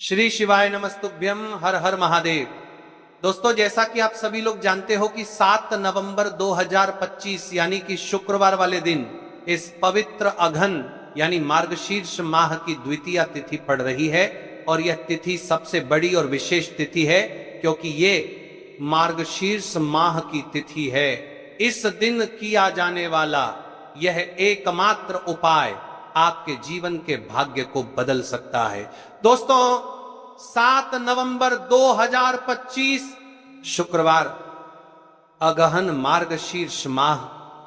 श्री शिवाय नमस्तुभ्यम। हर हर महादेव। दोस्तों, जैसा कि आप सभी लोग जानते हो कि 7 नवंबर 2025 यानी कि शुक्रवार वाले दिन इस पवित्र अघन यानी मार्गशीर्ष माह की द्वितीय तिथि पड़ रही है। और यह तिथि सबसे बड़ी और विशेष तिथि है क्योंकि ये मार्गशीर्ष माह की तिथि है। इस दिन किया जाने वाला यह एकमात्र उपाय आपके जीवन के भाग्य को बदल सकता है। दोस्तों, 7 नवंबर 2025 शुक्रवार अगहन मार्गशीर्ष माह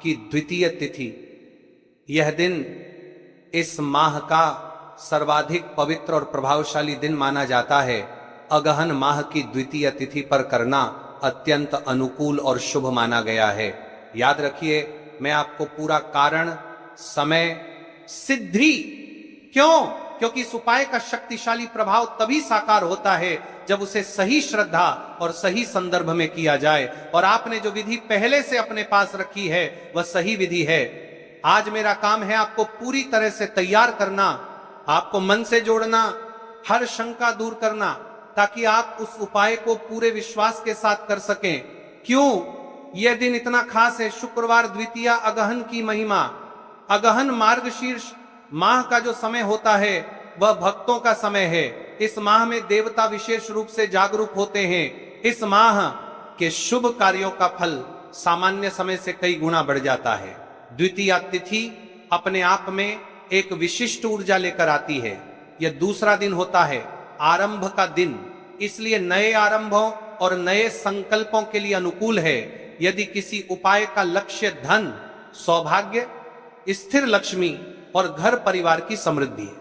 की द्वितीय तिथि, यह दिन इस माह का सर्वाधिक पवित्र और प्रभावशाली दिन माना जाता है। अगहन माह की द्वितीय तिथि पर करना अत्यंत अनुकूल और शुभ माना गया है। याद रखिए, मैं आपको पूरा कारण, समय, सिद्धि, क्योंकि इस उपाय का शक्तिशाली प्रभाव तभी साकार होता है जब उसे सही श्रद्धा और सही संदर्भ में किया जाए। और आपने जो विधि पहले से अपने पास रखी है वह सही विधि है। आज मेरा काम है आपको पूरी तरह से तैयार करना, आपको मन से जोड़ना, हर शंका दूर करना, ताकि आप उस उपाय को पूरे विश्वास के साथ कर सकें। क्यों यह दिन इतना खास है? शुक्रवार द्वितीय अगहन की महिमा। अगहन मार्गशीर्ष माह का जो समय होता है वह भक्तों का समय है। इस माह में देवता विशेष रूप से जागरूक होते हैं। इस माह के शुभ कार्यों का फल सामान्य समय से कई गुना बढ़ जाता है। द्वितीय तिथि अपने आप में एक विशिष्ट ऊर्जा लेकर आती है। यह दूसरा दिन होता है, आरंभ का दिन, इसलिए नए आरंभों और नए संकल्पों के लिए अनुकूल है। यदि किसी उपाय का लक्ष्य धन, सौभाग्य, स्थिर लक्ष्मी और घर परिवार की समृद्धि है,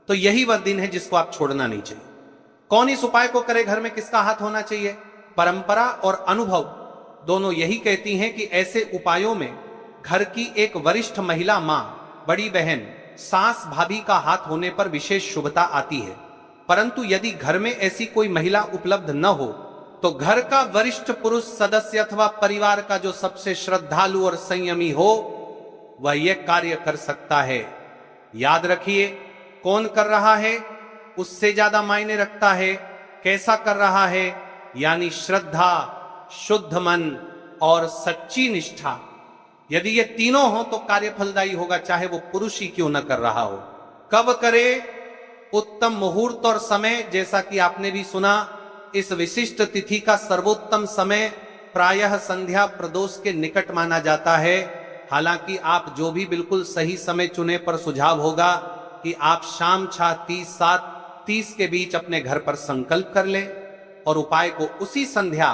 तो यही वह दिन है जिसको आप छोड़ना नहीं चाहिए। कौन इस उपाय को करे, घर में किसका हाथ होना चाहिए? परंपरा और अनुभव दोनों यही कहती हैं कि ऐसे उपायों में घर की एक वरिष्ठ महिला, मां, बड़ी बहन, सास, भाभी का हाथ होने पर विशेष शुभता आती है। परंतु यदि घर में ऐसी कोई महिला उपलब्ध न हो तो घर का वरिष्ठ पुरुष सदस्य अथवा परिवार का जो सबसे श्रद्धालु और संयमी हो वह यह कार्य कर सकता है। याद रखिए, कौन कर रहा है उससे ज्यादा मायने रखता है कैसा कर रहा है, यानी श्रद्धा, शुद्ध मन और सच्ची निष्ठा। यदि ये तीनों हो तो कार्य फलदायी होगा, चाहे वो पुरुष ही क्यों न कर रहा हो। कब करे? उत्तम मुहूर्त और समय, जैसा कि आपने भी सुना, इस विशिष्ट तिथि का सर्वोत्तम समय प्रायः संध्या प्रदोष के निकट माना जाता है। हालांकि आप जो भी बिल्कुल सही समय चुने पर सुझाव होगा कि आप शाम 6:30 7:30 के बीच अपने घर पर संकल्प कर लें और उपाय को उसी संध्या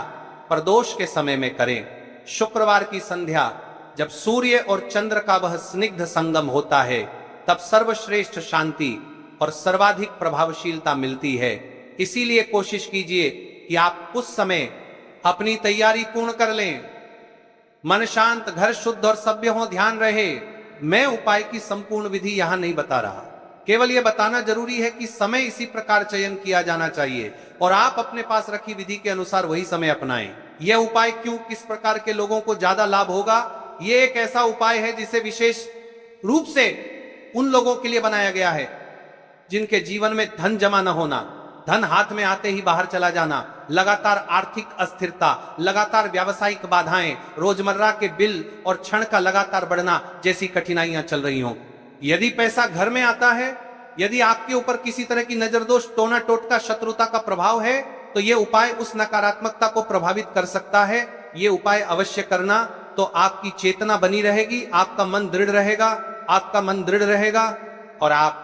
प्रदोष के समय में करें। शुक्रवार की संध्या जब सूर्य और चंद्र का वह स्निग्ध संगम होता है तब सर्वश्रेष्ठ शांति और सर्वाधिक प्रभावशीलता मिलती है। इसीलिए कोशिश कीजिए कि आप उस समय अपनी तैयारी पूर्ण कर लें। मन शांत, घर शुद्ध और सभ्य हो, ध्यान रहे मैं उपाय की संपूर्ण विधि यहां नहीं बता रहा, केवल यह बताना जरूरी है कि समय इसी प्रकार चयन किया जाना चाहिए और आप अपने पास रखी विधि के अनुसार वही समय अपनाएं। यह उपाय क्यों, किस प्रकार के लोगों को ज्यादा लाभ होगा? यह एक ऐसा उपाय है जिसे विशेष रूप से उन लोगों के लिए बनाया गया है जिनके जीवन में धन जमा न होना, धन हाथ में आते ही बाहर चला जाना, लगातार आर्थिक अस्थिरता, लगातार व्यावसायिक बाधाएं, रोजमर्रा के बिल और क्षण का लगातार बढ़ना जैसी कठिनाइयां चल रही हों। यदि पैसा घर में आता है, यदि आपके ऊपर किसी तरह की नजर दोष, टोना टोटका, शत्रुता का प्रभाव है, तो यह उपाय उस नकारात्मकता को प्रभावित कर सकता है। यह उपाय अवश्य करना, तो आपकी चेतना बनी रहेगी, आपका मन दृढ़ रहेगा, आपका मन दृढ़ रहेगा और आप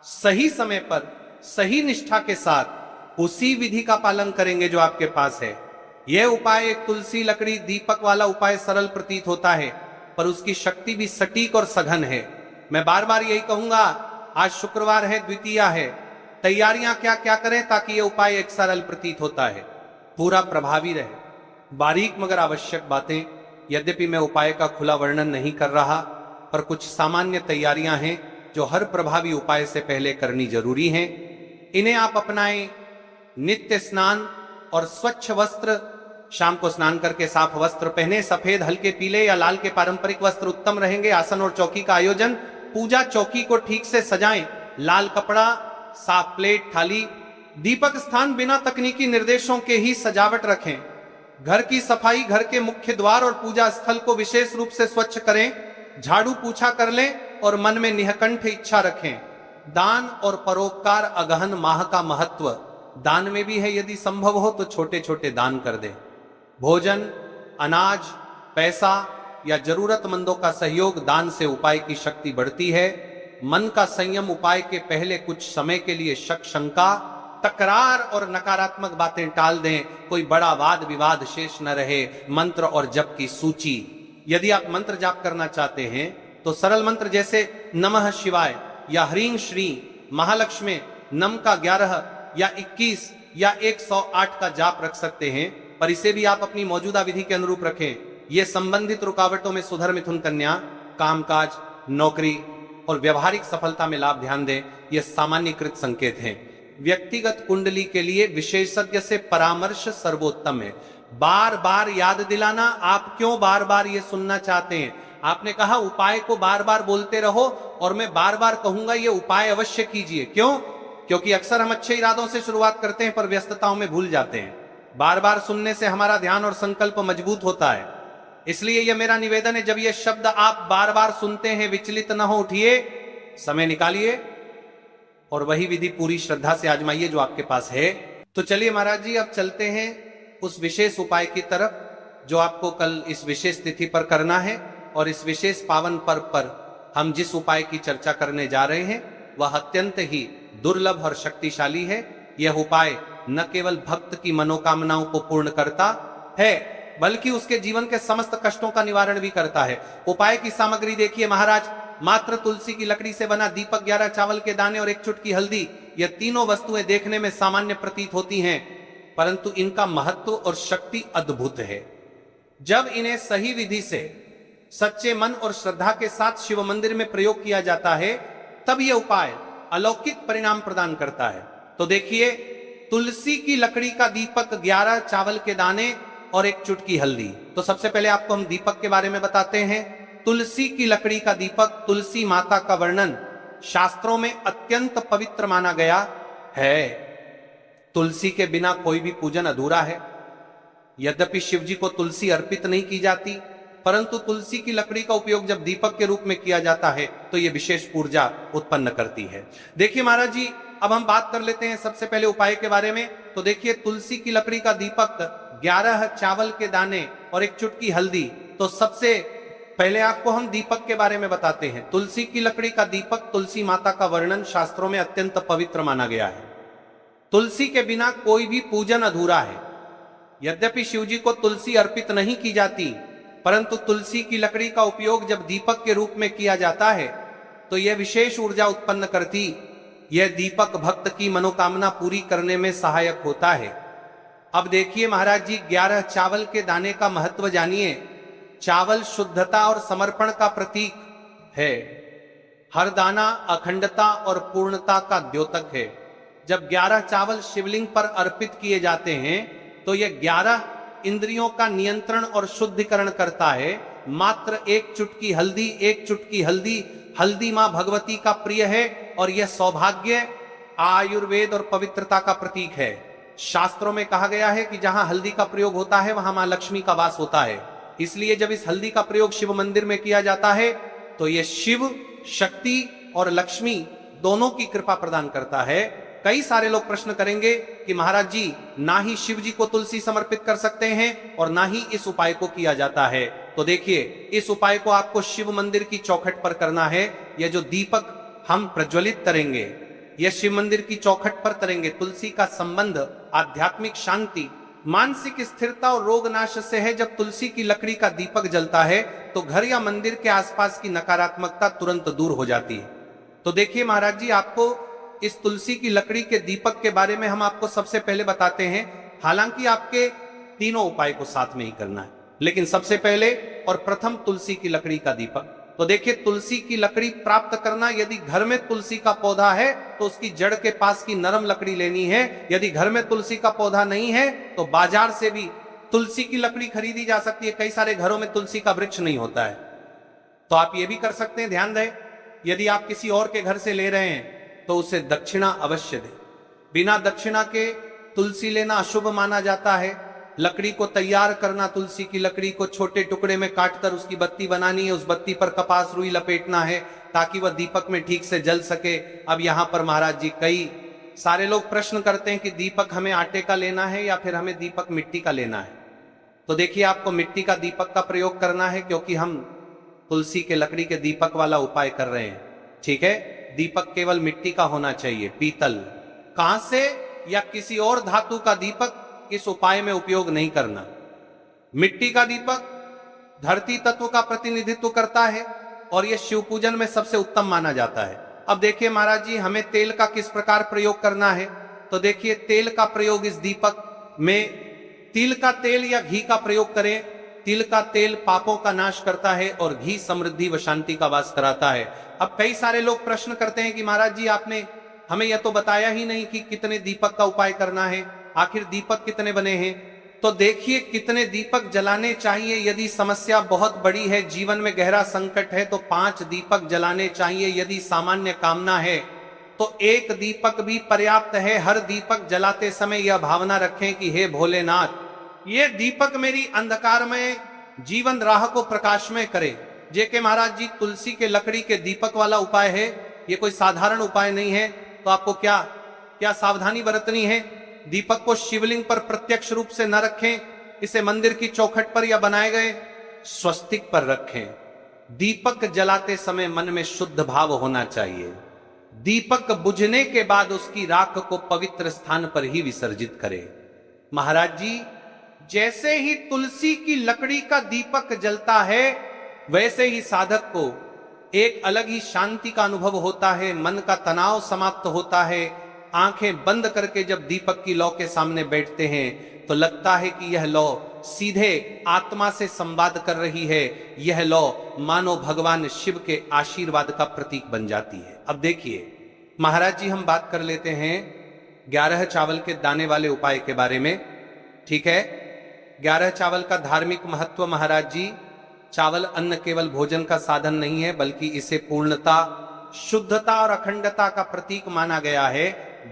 सही समय पर सही निष्ठा के साथ उसी विधि का पालन करेंगे जो आपके पास है। यह उपाय एक तुलसी लकड़ी दीपक वाला उपाय सरल प्रतीत होता है, पर उसकी शक्ति भी सटीक और सघन है। मैं बार बार यही कहूंगा, आज शुक्रवार है, द्वितीया है, तैयारियां क्या क्या करें ताकि यह उपाय एक सरल प्रतीत होता है, पूरा प्रभावी रहे। बारीक मगर आवश्यक बातें, यद्यपि मैं उपाय का खुला वर्णन नहीं कर रहा, पर कुछ सामान्य तैयारियां हैं जो हर प्रभावी उपाय से पहले करनी जरूरी हैं। इन्हें आप अपनाएं। नित्य स्नान और स्वच्छ वस्त्र, शाम को स्नान करके साफ वस्त्र पहने, सफेद, हल्के पीले या लाल के पारंपरिक वस्त्र उत्तम रहेंगे। आसन और चौकी का आयोजन, पूजा चौकी को ठीक से सजाएं, लाल कपड़ा, साफ प्लेट, थाली, दीपक स्थान बिना तकनीकी निर्देशों के ही सजावट रखें। घर की सफाई, घर के मुख्य द्वार और पूजा स्थल को विशेष रूप से स्वच्छ करें। झाड़ू पूछा कर लें और मन में निःकंठ इच्छा रखें। दान और परोपकार अगहन माह का महत्व दान में भी है। यदि संभव हो तो छोटे छोटे दान कर दें। भोजन, अनाज, पैसा या जरूरतमंदों का सहयोग दान से उपाय की शक्ति बढ़ती है। मन का संयम उपाय के पहले कुछ समय के लिए शक, शंका, तकरार और नकारात्मक बातें टाल दें। कोई बड़ा वाद विवाद शेष न रहे। मंत्र और जप की सूची। यदि आप मंत्र जाप करना चाहते हैं तो सरल मंत्र जैसे नमः शिवाय या ह्रीं श्री महालक्ष्मी नम का 11 या 21 या 108 का जाप रख सकते हैं, पर इसे भी आप अपनी मौजूदा विधि के अनुरूप रखें। यह संबंधित रुकावटों में सुधर, मिथुन कन्या, कामकाज, नौकरी और व्यवहारिक सफलता में लाभ ध्यान दें। यह सामान्यकृत संकेत हैं। व्यक्तिगत कुंडली के लिए विशेषज्ञ से परामर्श सर्वोत्तम है। बार बार याद दिलाना। आप क्यों बार बार ये सुनना चाहते हैं? आपने कहा उपाय को बार बार बोलते रहो और मैं बार बार कहूंगा ये उपाय अवश्य कीजिए। क्यों? क्योंकि अक्सर हम अच्छे इरादों से शुरुआत करते हैं पर व्यस्तताओं में भूल जाते हैं। बार बार सुनने से हमारा ध्यान और संकल्प मजबूत होता है। इसलिए यह मेरा निवेदन है, जब ये शब्द आप बार बार सुनते हैं विचलित न हो, उठिए, समय निकालिए और वही विधि पूरी श्रद्धा से आजमाइए जो आपके पास है। तो चलिए महाराज जी, अब चलते हैं उस विशेष उपाय की तरफ जो आपको कल इस विशेष तिथि पर करना है। और इस विशेष पावन पर्व पर हम जिस उपाय की चर्चा करने जा रहे हैं वह अत्यंत ही दुर्लभ और शक्तिशाली है। यह उपाय न केवल भक्त की मनोकामनाओं को पूर्ण करता है बल्कि उसके जीवन के समस्त कष्टों का निवारण भी करता है। उपाय की सामग्री देखिए महाराज। मात्र तुलसी की लकड़ी से बना दीपक, 11 चावल के दाने और 1 चुटकी हल्दी। यह तीनों वस्तुएं देखने में सामान्य प्रतीत होती हैं, परंतु इनका महत्व और शक्ति अद्भुत है। जब इन्हें सही विधि से सच्चे मन और श्रद्धा के साथ शिव मंदिर में प्रयोग किया जाता है तब यह उपाय अलौकिक परिणाम प्रदान करता है। तो देखिए, तुलसी की लकड़ी का दीपक, 11 चावल के दाने और 1 चुटकी हल्दी। तो सबसे पहले आपको हम दीपक के बारे में बताते हैं। तुलसी की लकड़ी का दीपक, तुलसी माता का वर्णन शास्त्रों में अत्यंत पवित्र माना गया है। तुलसी के बिना कोई भी पूजन अधूरा है। यद्यपि शिव जी को तुलसी अर्पित नहीं की जाती, परंतु तुलसी की लकड़ी का उपयोग जब दीपक के रूप में किया जाता है तो यह विशेष ऊर्जा उत्पन्न करती है। देखिए महाराज जी, अब हम बात कर लेते हैं सबसे पहले उपाय के बारे में। तो देखिए, तुलसी की लकड़ी का दीपक, 11 चावल के दाने और 1 चुटकी हल्दी। तो सबसे पहले आपको हम दीपक के बारे में बताते हैं। तुलसी की लकड़ी का दीपक, तुलसी माता का वर्णन शास्त्रों में अत्यंत पवित्र माना गया है। तुलसी के बिना कोई भी पूजन अधूरा है। यद्यपि शिव जी को तुलसी अर्पित नहीं की जाती, परंतु तुलसी की लकड़ी का उपयोग जब दीपक के रूप में किया जाता है तो यह विशेष ऊर्जा उत्पन्न करती। यह दीपक भक्त की मनोकामना पूरी करने में सहायक होता है। अब देखिए महाराज जी, 11 चावल के दाने का महत्व जानिए। चावल शुद्धता और समर्पण का प्रतीक है। हर दाना अखंडता और पूर्णता का द्योतक है। जब 11 चावल शिवलिंग पर अर्पित किए जाते हैं तो यह 11 इंद्रियों का नियंत्रण और शुद्धिकरण करता है। मात्र 1 चुटकी हल्दी, 1 चुटकी हल्दी, हल्दी मां भगवती का प्रिय है और यह सौभाग्य, आयुर्वेद और पवित्रता का प्रतीक है। शास्त्रों में कहा गया है कि जहां हल्दी का प्रयोग होता है वहां मां लक्ष्मी का वास होता है। इसलिए जब इस हल्दी का प्रयोग शिव मंदिर में किया जाता है तो यह शिव, शक्ति और लक्ष्मी दोनों की कृपा प्रदान करता है। कई सारे लोग प्रश्न करेंगे कि महाराज जी, ना ही शिव जी को तुलसी समर्पित कर सकते हैं और ना ही इस उपाय को किया जाता है। तो देखिए, इस उपाय को आपको शिव मंदिर की चौखट पर करना है। यह जो दीपक हम प्रज्वलित करेंगे यह शिव मंदिर की चौखट पर करेंगे। तुलसी का संबंध आध्यात्मिक शांति, मानसिक स्थिरता और रोग नाश से है। जब तुलसी की लकड़ी का दीपक जलता है तो घर या मंदिर के आसपास की नकारात्मकता तुरंत दूर हो जाती है। तो देखिए महाराज जी, आपको इस तुलसी की लकड़ी के दीपक के बारे में हम आपको सबसे पहले बताते हैं। हालांकि आपके तीनों उपाय को साथ में ही करना है, लेकिन सबसे पहले और प्रथम तुलसी की लकड़ी का दीपक। तो देखिए, तुलसी की लकड़ी प्राप्त करना, यदि घर में तुलसी का पौधा है तो उसकी जड़ के पास की नरम लकड़ी लेनी है। यदि घर में तुलसी का पौधा नहीं है तो बाजार से भी तुलसी की लकड़ी खरीदी जा सकती है। कई सारे घरों में तुलसी का वृक्ष नहीं होता है, तो आप ये भी कर सकते हैं। ध्यान दें, यदि आप किसी और के घर से ले रहे हैं तो उसे दक्षिणा अवश्य दें। बिना दक्षिणा के तुलसी लेना अशुभ माना जाता है। लकड़ी को तैयार करना, तुलसी की लकड़ी को छोटे टुकड़े में काटकर उसकी बत्ती बनानी है, उस बत्ती पर कपास रुई लपेटना है ताकि वह दीपक में ठीक से जल सके। अब यहां पर महाराज जी कई सारे लोग प्रश्न करते हैं कि दीपक हमें आटे का लेना है या फिर हमें दीपक मिट्टी का लेना है। तो देखिए, आपको मिट्टी का दीपक का प्रयोग करना है क्योंकि हम तुलसी के लकड़ी के दीपक वाला उपाय कर रहे हैं। ठीक है, दीपक केवल मिट्टी का होना चाहिए, पीतल, कांसे या किसी और धातु का दीपक इस उपाय में उपयोग नहीं करना। मिट्टी का दीपक धरती तत्व का प्रतिनिधित्व करता है और यह शिव पूजन में सबसे उत्तम माना जाता है। अब देखिए महाराज जी, हमें तेल का किस प्रकार प्रयोग करना है। तो देखिए, तेल का प्रयोग इस दीपक में तिल का तेल या घी का प्रयोग करें। तिल का तेल पापों का नाश करता है और घी समृद्धि व शांति का वास कराता है। अब कई सारे लोग प्रश्न करते हैं कि महाराज जी, आपने हमें यह तो बताया ही नहीं कि कितने दीपक का उपाय करना है, आखिर दीपक कितने बने हैं। तो देखिए, कितने दीपक जलाने चाहिए। यदि समस्या बहुत बड़ी है, जीवन में गहरा संकट है, तो 5 दीपक जलाने चाहिए। यदि सामान्य कामना है तो 1 दीपक भी पर्याप्त है। हर दीपक जलाते समय यह भावना रखें कि हे भोलेनाथ, ये दीपक मेरी अंधकारमय जीवन राह को प्रकाशमय करे। जेके महाराज जी, तुलसी के लकड़ी के दीपक वाला उपाय है, ये कोई साधारण उपाय नहीं है। तो आपको क्या क्या सावधानी बरतनी है। दीपक को शिवलिंग पर प्रत्यक्ष रूप से न रखें, इसे मंदिर की चौखट पर या बनाए गए स्वस्तिक पर रखें। दीपक जलाते समय मन में शुद्ध भाव होना चाहिए। दीपक बुझने के बाद उसकी राख को पवित्र स्थान पर ही विसर्जित करें। महाराज जी, जैसे ही तुलसी की लकड़ी का दीपक जलता है, वैसे ही साधक को एक अलग ही शांति का अनुभव होता है, मन का तनाव समाप्त होता है। आंखें बंद करके जब दीपक की लौ के सामने बैठते हैं तो लगता है कि यह लौ सीधे आत्मा से संवाद कर रही है। यह लौ मानो भगवान शिव के आशीर्वाद का प्रतीक बन जाती है। अब देखिए महाराज जी, हम बात कर लेते हैं 11 चावल के दाने वाले उपाय के बारे में। ठीक है, 11 चावल का धार्मिक महत्व। महाराज जी, चावल अन्न केवल भोजन का साधन नहीं है, बल्कि इसे पूर्णता, शुद्धता और अखंडता का प्रतीक माना गया है।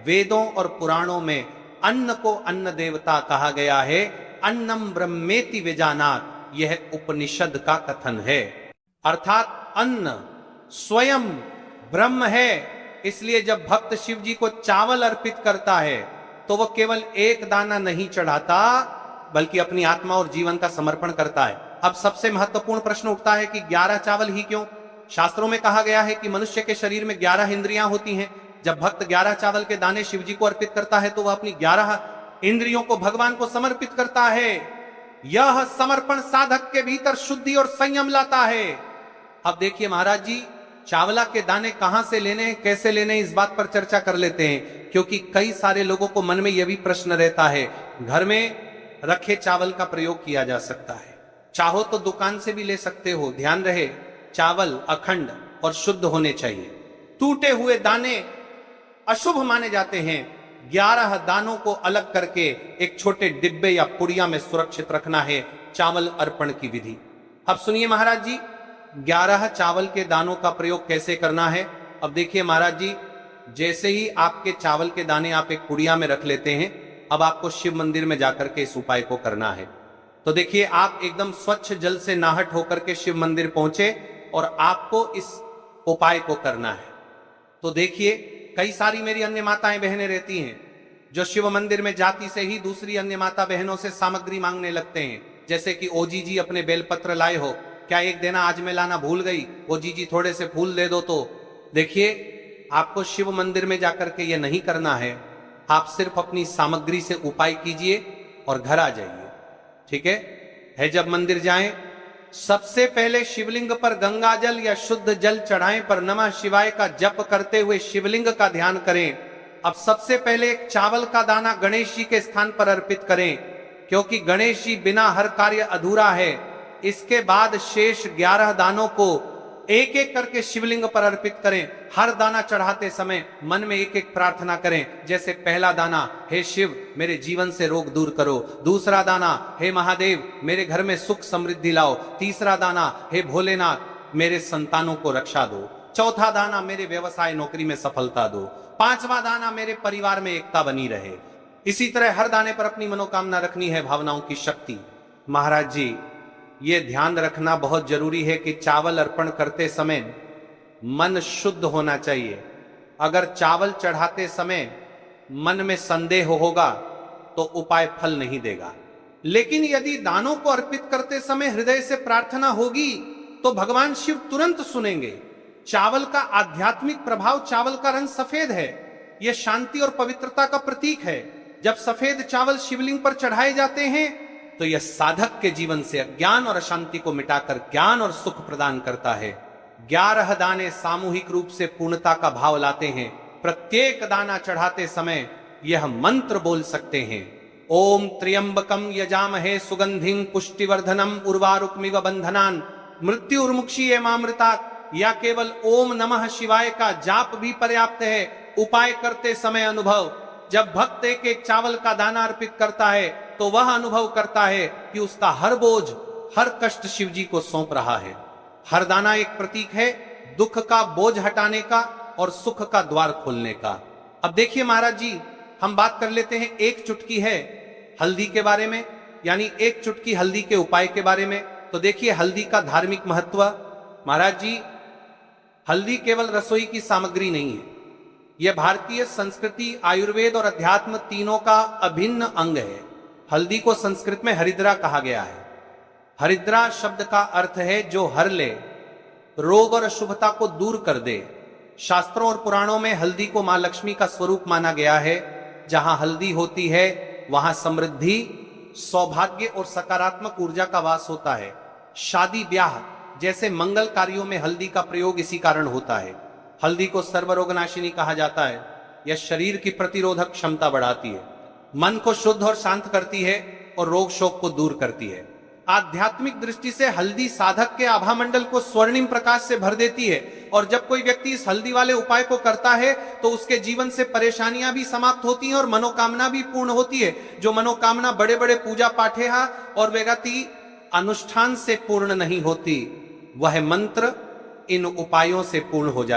वेदों और पुराणों में अन्न को अन्न देवता कहा गया है। अन्नम ब्रह्मेति विजानात, यह उपनिषद का कथन है। अर्थात अन्न स्वयं ब्रह्म है। इसलिए जब भक्त शिव जी को चावल अर्पित करता है तो वह केवल एक दाना नहीं चढ़ाता, बल्कि अपनी आत्मा और जीवन का समर्पण करता है। अब सबसे महत्वपूर्ण प्रश्न उठता है कि 11 चावल ही क्यों। शास्त्रों में कहा गया है कि मनुष्य के शरीर में 11 इंद्रियां होती हैं। जब भक्त 11 चावल के दाने शिव जी को अर्पित करता है तो वह अपनी 11 इंद्रियों को भगवान को समर्पित करता है। यह समर्पण साधक के भीतर शुद्धि और संयम लाता है। अब देखिए महाराज जी, चावला के दाने कहां से लेने, कैसे लेने, इस बात पर चर्चा कर लेते हैं, क्योंकि कई सारे लोगों को मन में यह भी प्रश्न रहता है। घर में रखे चावल का प्रयोग किया जा सकता है, चाहो तो दुकान से भी ले सकते हो। ध्यान रहे, चावल अखंड और शुद्ध होने चाहिए। टूटे हुए दाने अशुभ माने जाते हैं। 11 दानों को अलग करके एक छोटे डिब्बे या पुड़िया में सुरक्षित रखना है चावल अर्पण की विधि। अब सुनिए महाराज जी, 11 चावल के दानों का प्रयोग कैसे करना है। अब देखिए महाराज जी, जैसे ही आपके चावल के दाने आप एक पुड़िया में रख लेते हैं, अब आपको शिव मंदिर में जाकर के इस उपाय को करना है। तो देखिए, आप एकदम स्वच्छ जल से नाहट होकर के शिव मंदिर पहुंचे और आपको इस उपाय को करना है। तो देखिए, कई सारी मेरी अन्य माताएं बहनें रहती हैं जो शिव मंदिर में जाती से ही दूसरी अन्य माता बहनों से सामग्री मांगने लगते हैं, जैसे कि ओ जी अपने बेलपत्र लाए हो, क्या एक देना, आज मैं लाना भूल गई, ओ जी थोड़े से फूल दे दो। तो देखिए, आपको शिव मंदिर में जाकर के ये नहीं करना है। आप सिर्फ अपनी सामग्री से उपाय कीजिए और घर आ जाइए। ठीक है, जब मंदिर जाएं, सबसे पहले शिवलिंग पर गंगा जल या शुद्ध जल चढ़ाएं, पर नमः शिवाय का जप करते हुए शिवलिंग का ध्यान करें। अब सबसे पहले एक चावल का दाना गणेश जी के स्थान पर अर्पित करें, क्योंकि गणेश जी बिना हर कार्य अधूरा है। इसके बाद शेष 11 दानों को एक एक करके शिवलिंग पर अर्पित करें। हर दाना चढ़ाते समय मन में एक एक प्रार्थना करें, जैसे पहला दाना, हे शिव मेरे जीवन से रोग दूर करो। दूसरा दाना, हे महादेव मेरे घर में सुख समृद्धि लाओ। तीसरा दाना, हे भोलेनाथ मेरे संतानों को रक्षा दो। चौथा दाना, मेरे व्यवसाय नौकरी में सफलता दो। 5वां दाना मेरे परिवार में एकता बनी रहे। इसी तरह हर दाने पर अपनी मनोकामना रखनी है, भावनाओं की शक्ति। महाराज जी, ये ध्यान रखना बहुत जरूरी है कि चावल अर्पण करते समय मन शुद्ध होना चाहिए। अगर चावल चढ़ाते समय मन में संदेह होगा तो उपाय फल नहीं देगा। लेकिन यदि दानों को अर्पित करते समय हृदय से प्रार्थना होगी तो भगवान शिव तुरंत सुनेंगे। चावल का आध्यात्मिक प्रभाव, चावल का रंग सफेद है, यह शांति और पवित्रता का प्रतीक है। जब सफेद चावल शिवलिंग पर चढ़ाए जाते हैं तो यह साधक के जीवन से अज्ञान और अशांति को मिटाकर ज्ञान और सुख प्रदान करता है। 11 दाने सामूहिक रूप से पूर्णता का भाव लाते हैं। प्रत्येक दाना चढ़ाते समय यह मंत्र बोल सकते हैं, ओम त्र्यंबकम यजामहे सुगंधिं पुष्टिवर्धनम उर्वारुकमिव बंधनान मृत्युर्मुक्षीये मामृतात्। या केवल ओम नमः शिवाय का जाप भी पर्याप्त है। उपाय करते समय अनुभव, जब भक्त एक चावल का दाना अर्पित करता है तो वह अनुभव करता है कि उसका हर बोझ, हर कष्ट शिव जी को सौंप रहा है। हर दाना एक प्रतीक है दुख का बोझ हटाने का और सुख का द्वार खोलने का। अब देखिए महाराज जी, हम बात कर लेते हैं एक चुटकी है हल्दी के बारे में, यानी एक चुटकी हल्दी के उपाय के बारे में। तो देखिए हल्दी का धार्मिक महत्व। महाराज जी, हल्दी केवल रसोई की सामग्री नहीं है, यह भारतीय संस्कृति, आयुर्वेद और अध्यात्म तीनों का अभिन्न अंग है। हल्दी को संस्कृत में हरिद्रा कहा गया है। हरिद्रा शब्द का अर्थ है जो हर ले, रोग और अशुभता को दूर कर दे। शास्त्रों और पुराणों में हल्दी को मां लक्ष्मी का स्वरूप माना गया है। जहां हल्दी होती है वहां समृद्धि, सौभाग्य और सकारात्मक ऊर्जा का वास होता है। शादी ब्याह जैसे मंगल कार्यों में हल्दी का प्रयोग इसी कारण होता है। हल्दी को सर्वरोगनाशिनी कहा जाता है। यह शरीर की प्रतिरोधक क्षमता बढ़ाती है, मन को शुद्ध और शांत करती है और रोग शोक को दूर करती है। आध्यात्मिक दृष्टि से हल्दी साधक के आभा मंडल को स्वर्णिम प्रकाश से भर देती है। और जब कोई व्यक्ति इस हल्दी वाले उपाय को करता है तो उसके जीवन से परेशानियां भी समाप्त होती हैं और मनोकामना भी पूर्ण होती है। जो मनोकामना बड़े बड़े पूजा पाठे और व्यक्ति अनुष्ठान से पूर्ण नहीं होती, वह मंत्र इन उपायों से पूर्ण हो जाता है।